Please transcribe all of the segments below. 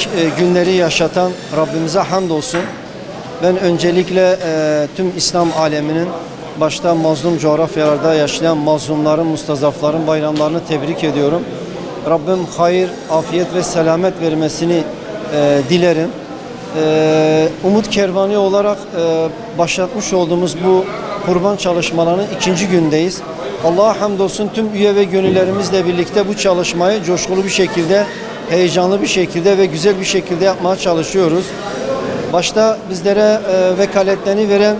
güvenlik günleri yaşatan Rabbimize hamdolsun. Ben öncelikle tüm İslam aleminin başta mazlum coğrafyalarda yaşayan mazlumların, mustazafların bayramlarını tebrik ediyorum. Rabbim hayır, afiyet ve selamet vermesini dilerim. Umut Kervanı olarak başlatmış olduğumuz bu kurban çalışmalarının ikinci gündeyiz. Allah'a hamdolsun tüm üye ve gönüllerimizle birlikte bu çalışmayı coşkulu bir şekilde, heyecanlı bir şekilde ve güzel bir şekilde yapmaya çalışıyoruz. Başta bizlere vekaletlerini veren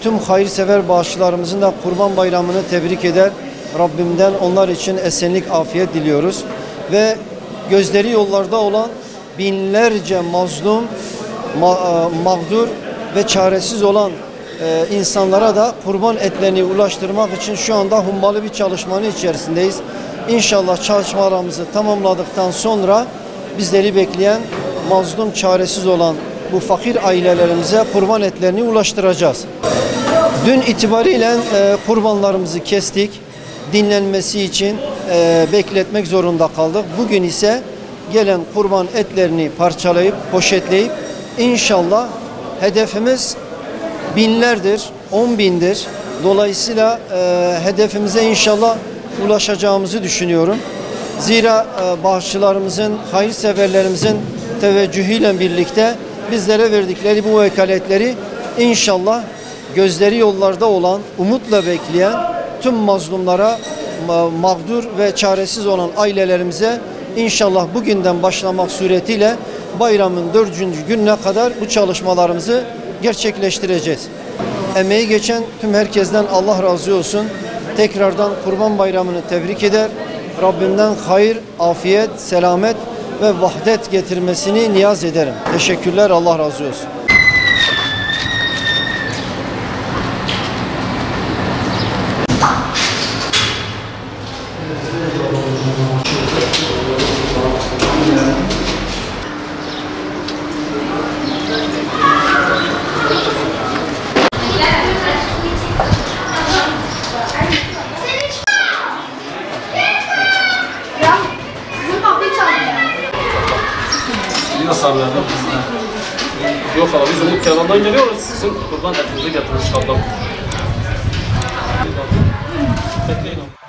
tüm hayırsever bağışçılarımızın da Kurban Bayramı'nı tebrik eder. Rabbimden onlar için esenlik, afiyet diliyoruz. Ve gözleri yollarda olan binlerce mazlum, mağdur ve çaresiz olan insanlara da kurban etlerini ulaştırmak için şu anda hummalı bir çalışmanın içerisindeyiz. İnşallah çalışmalarımızı tamamladıktan sonra bizleri bekleyen mazlum, çaresiz olan bu fakir ailelerimize kurban etlerini ulaştıracağız. Dün itibariyle kurbanlarımızı kestik. Dinlenmesi için bekletmek zorunda kaldık. Bugün ise gelen kurban etlerini parçalayıp, poşetleyip inşallah hedefimiz binlerdir, 10.000'dir. Dolayısıyla hedefimize inşallah ulaşacağımızı düşünüyorum. Zira bağışçılarımızın, hayırseverlerimizin teveccühüyle birlikte bizlere verdikleri bu vekaletleri inşallah gözleri yollarda olan, umutla bekleyen tüm mazlumlara, mağdur ve çaresiz olan ailelerimize inşallah bugünden başlamak suretiyle bayramın 4. gününe kadar bu çalışmalarımızı gerçekleştireceğiz. Emeği geçen tüm herkesten Allah razı olsun. Tekrardan Kurban Bayramı'nı tebrik eder. Rabbimden hayır, afiyet, selamet ve vahdet getirmesini niyaz ederim. Teşekkürler, Allah razı olsun. Yok abi biz Umut Kervan'dan geliyoruz. Sizin kurban etinizi getirmiş kaldım. Bekleyin abi.